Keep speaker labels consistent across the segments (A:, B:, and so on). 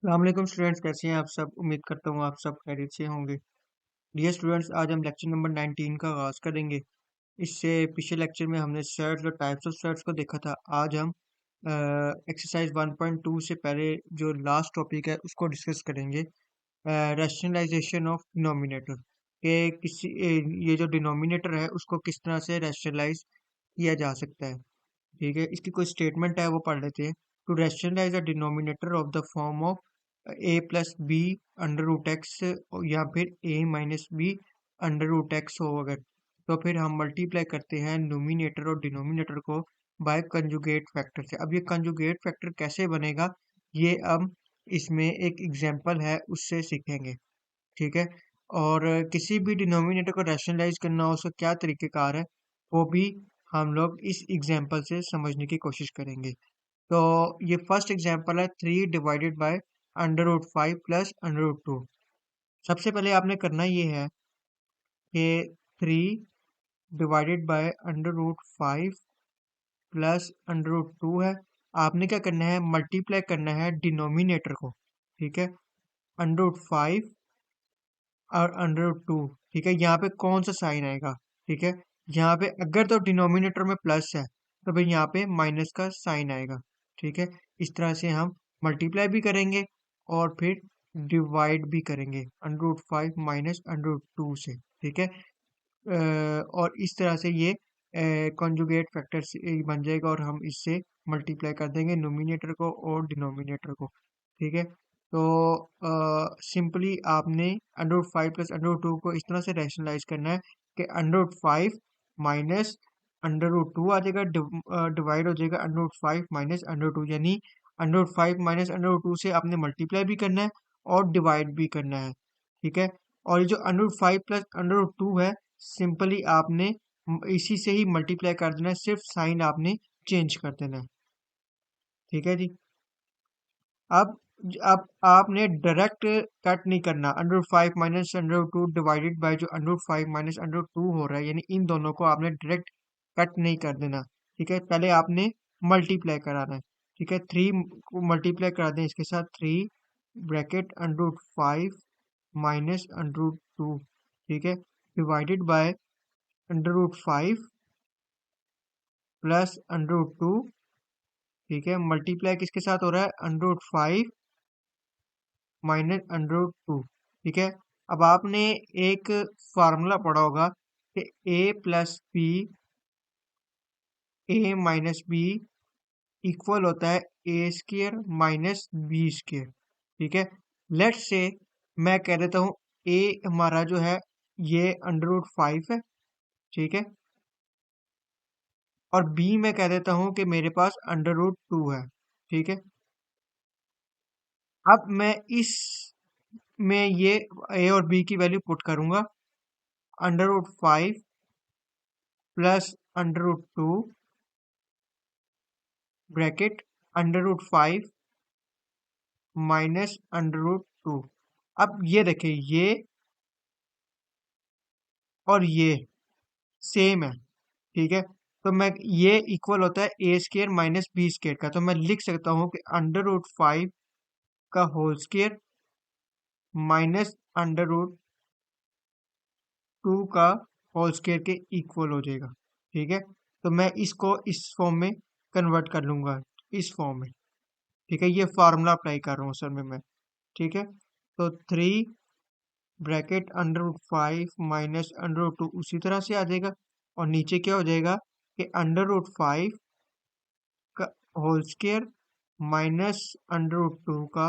A: वालेकुम स्टूडेंट्स, कैसे हैं आप सब। उम्मीद करता हूँ आप सब खैरियत से होंगे। डियर स्टूडेंट्स, आज हम लेक्चर नंबर 19 का आगाज़ करेंगे। इससे पिछले लेक्चर में हमने सेट्स और टाइप्स ऑफ सेट्स को देखा था। आज हम एक्सरसाइज 1.2 से पहले जो लास्ट टॉपिक है उसको डिस्कस करेंगे, रैशनलाइजेशन ऑफ डिनोमिनेटर। के किसी ये जो डिनोमिनेटर है उसको किस तरह से रैशनलाइज किया जा सकता है। ठीक है, इसकी कोई स्टेटमेंट है वो पढ़ लेते हैं। To rationalise the denominator of the form of a plus b under root x, या फिर a minus b under root x हो अगर, तो फिर हम मल्टीप्लाई करते हैं नोमिनेटर और डिनोमिनेटर को बाय कंजुगेट फैक्टर से। अब ये कंजुगेट फैक्टर कैसे बनेगा, ये अब इसमें एक एग्जांपल है उससे सीखेंगे। ठीक है, और किसी भी डिनोमिनेटर को रैशनलाइज करना हो उसका क्या तरीक़ेकार है वो भी हम लोग इस एग्जांपल से समझने की कोशिश करेंगे। तो ये फर्स्ट एग्जांपल है 3 divided by under root 5 plus under root 2। सबसे पहले आपने करना ये है कि 3 divided by under root 5 plus under root 2 है। आपने क्या करना है, मल्टीप्लाई करना है डिनोमिनेटर को। ठीक है, अंडर रूट 5 और अंडर रूट 2। ठीक है, यहाँ पे कौन सा साइन आएगा। ठीक है, यहाँ पे अगर तो डिनोमिनेटर में प्लस है तो फिर यहाँ पे माइनस का साइन आएगा। ठीक है, इस तरह से हम मल्टीप्लाई भी करेंगे और फिर डिवाइड भी करेंगे under root 5 minus under root 2 से। ठीक है, और इस तरह से ये कॉन्जुगेट फैक्टर बन जाएगा और हम इससे मल्टीप्लाई कर देंगे नोमिनेटर को और डिनोमिनेटर को। ठीक है, तो सिंपली आपने under root 5 plus under root 2 को इस तरह से रैशनलाइज करना है कि under root 5 minus under root 2 आ जाएगा, डिवाइड हो जाएगा under root 5 minus under root 2, यानी under root 5 minus under root 2 से आपने मल्टीप्लाई भी करना है और डिवाइड भी करना है। ठीक है, और ये जो under root 5 plus under root 2 है, सिंपली आपने इसी से ही मल्टीप्लाई कर देना है, सिर्फ साइन आपने चेंज कर देना है। ठीक है जी, अब अब आपने डायरेक्ट कट नहीं करना। Under root 5 minus under root 2 divided by जो under root 5 minus under root 2 हो रहा है, यानी इन दोनों को आपने डायरेक्ट कट नहीं कर देना। ठीक है, पहले आपने मल्टीप्लाई कराना है। ठीक है, 3 को मल्टीप्लाई करा दें इसके साथ, 3 bracket under root 5 minus under root 2। ठीक है, divided by under root 5 plus under root 2। ठीक है, मल्टीप्लाई किसके साथ हो रहा है, under root 5 minus under root 2। ठीक है, अब आपने एक फार्मूला पढ़ा होगा कि ए plus B, A minus B equal होता है ए स्क्र माइनस बी स्क्र। ठीक है, लेट्स से मैं कह देता हूँ ए हमारा जो है ये अंडर रूट 5 है। ठीक है, और बी मैं कह देता हूँ कि मेरे पास अंडर रूट 2 है। ठीक है, अब मैं इस में ये ए और बी की वैल्यू पुट करूंगा। Under root 5 plus under root 2 bracket under root 5 minus under root 2। अब ये देखें, ये और ये सेम है। ठीक है, तो मैं ये इक्वल होता है ए स्क्र माइनस बी स्क्र का, तो मैं लिख सकता हूँ कि अंडर रूट 5 का whole square minus under root 2 का होल स्क्र के इक्वल हो जाएगा। ठीक है, तो मैं इसको इस फॉर्म में कन्वर्ट कर लूंगा, इस फॉर्म में। ठीक है, ये फार्मूला अप्लाई कर रहा हूँ सर में मैं। ठीक है, तो 3 bracket under root 5 minus under root 2 उसी तरह से आ जाएगा, और नीचे क्या हो जाएगा कि अंडर रूट 5 का whole square minus under root 2 का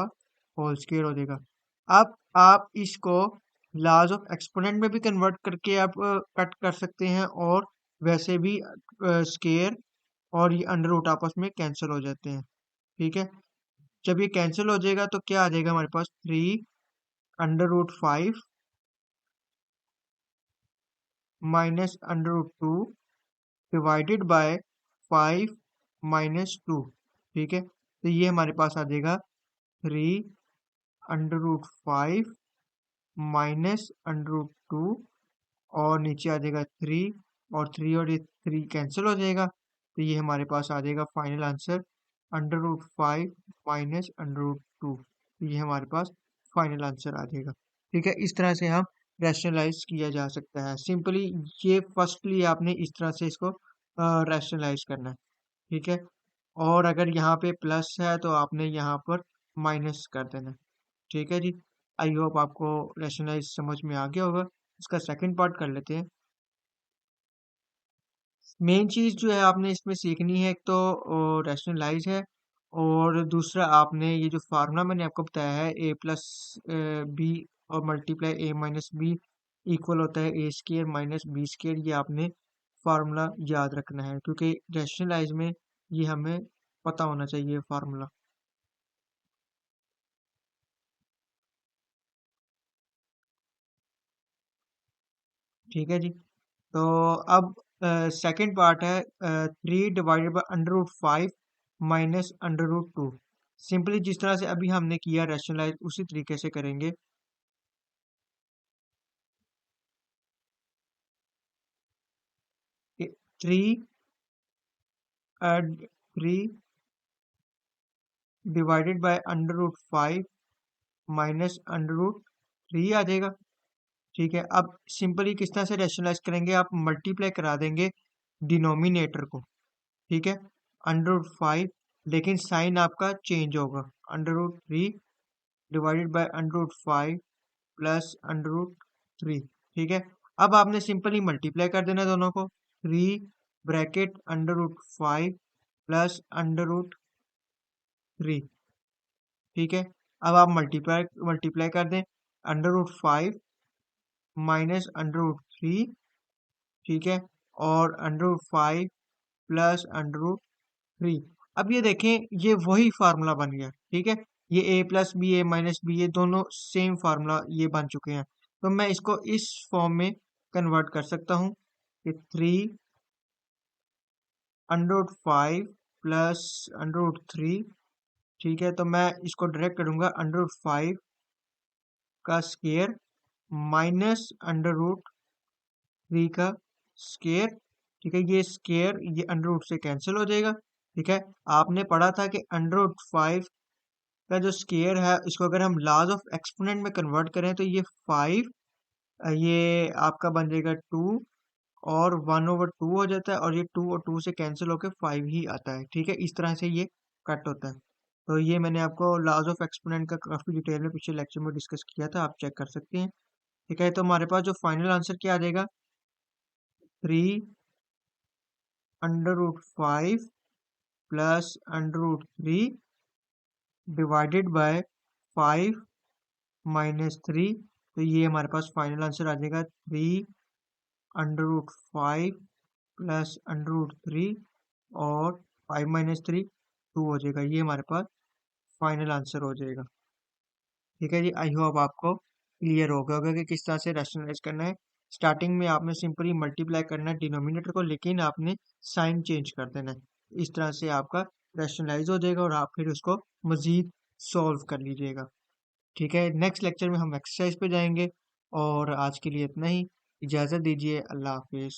A: होल स्क्वायर हो जाएगा। अब आप इसको लाज ऑफ एक्सपोनेंट में भी कन्वर्ट करके आप कट कर सकते हैं, और वैसे भी स्क्वायर और ये अंडर रूट आपस में कैंसिल हो जाते हैं। ठीक है, जब ये कैंसिल हो जाएगा तो क्या आ जाएगा हमारे पास, 3 under root 5 minus under root 2 divided by 5 minus 2। ठीक है, तो ये हमारे पास आ जाएगा 3 under root 5 minus under root 2, और नीचे आ जाएगा 3, और ये 3 कैंसिल हो जाएगा, तो ये हमारे पास आ जाएगा final answer under root 5 minus under root 2। ये हमारे पास फाइनल आंसर आ जाएगा। ठीक है, इस तरह से हम रैशनलाइज किया जा सकता है सिंपली। ये फर्स्टली आपने इस तरह से इसको रैशनलाइज करना है। ठीक है, और अगर यहाँ पे प्लस है तो आपने यहाँ पर माइनस कर देना है। ठीक है जी, आई होप आपको रैशनलाइज समझ में आ गया होगा। इसका सेकंड पार्ट कर लेते हैं। मेन चीज जो है आपने इसमें सीखनी है, एक तो रैशनलाइज है, और दूसरा आपने ये जो फार्मूला मैंने आपको बताया है ए प्लस बी और मल्टीप्लाई ए माइनस बी इक्वल होता है ए स्केयर माइनस बी स्केयर, ये आपने फार्मूला याद रखना है क्योंकि रैशनलाइज में ये हमें पता होना चाहिए फार्मूला। ठीक है जी, तो अब सेकंड पार्ट है 3 डिवाइडेड बाई √5 माइनस √2। सिंपली जिस तरह से अभी हमने किया रैशनलाइज उसी तरीके से करेंगे। 3 डिवाइडेड बाय √5 माइनस √3 आ जाएगा। ठीक है, अब सिंपली किस तरह से रैशनलाइज करेंगे, आप मल्टीप्लाई करा देंगे डिनोमिनेटर को। ठीक है, √5, लेकिन साइन आपका चेंज होगा। √3 डिवाइडेड बाय √5 प्लस √3। ठीक है, अब आपने सिंपली मल्टीप्लाई कर देना दोनों को। 3 ब्रैकेट √5 प्लस √3। ठीक है, अब आप मल्टीप्लाई मल्टीप्लाई कर दें √5 माइनस √3। ठीक है, और √5 प्लस √3। अब ये देखें, ये वही फार्मूला बन गया। ठीक है, ये a plus B A minus B, ये दोनों सेम फार्मूला ये बन चुके हैं। तो मैं इसको इस फॉर्म में कन्वर्ट कर सकता हूँ कि 3 √5 प्लस √3। ठीक है, तो मैं इसको डायरेक्ट करूंगा √5 का स्केयर माइनस √3 का स्केयर। ठीक है, ये स्केयर ये √ से कैंसिल हो जाएगा। ठीक है, आपने पढ़ा था कि √5 का जो स्केयर है इसको अगर हम लाज ऑफ एक्सपोनेंट में कन्वर्ट करें तो ये 5, ये आपका बन जाएगा 2, और 1/2 हो जाता है, और ये 2 और 2 से कैंसिल होकर 5 ही आता है। ठीक है, इस तरह से ये कट होता है। तो ये मैंने आपको लॉज ऑफ एक्सपोनेंट का काफी डिटेल में पिछले लेक्चर में डिस्कस किया था, आप चेक कर सकते हैं। ठीक है, तो हमारे पास जो फाइनल आंसर क्या आ जाएगा, 3 √5 प्लस √3 डिवाइडेड बाय 5 माइनस 3। तो ये हमारे पास फाइनल आंसर आ जाएगा 3 √5 प्लस √3 और 5 माइनस 3 2 हो जाएगा। ये हमारे पास फाइनल आंसर हो जाएगा। ठीक है जी, आई होप आपको क्लियर हो गया होगा कि किस तरह से रैशनलाइज करना है। स्टार्टिंग में आपने सिंपली मल्टीप्लाई करना है डिनोमिनेटर को, लेकिन आपने साइन चेंज कर देना है। इस तरह से आपका रैशनलाइज हो जाएगा और आप फिर उसको मजीद सॉल्व कर लीजिएगा। ठीक है, नेक्स्ट लेक्चर में हम एक्सरसाइज पे जाएंगे, और आज के लिए इतना ही। इजाज़त दीजिए, अल्लाह हाफिज़।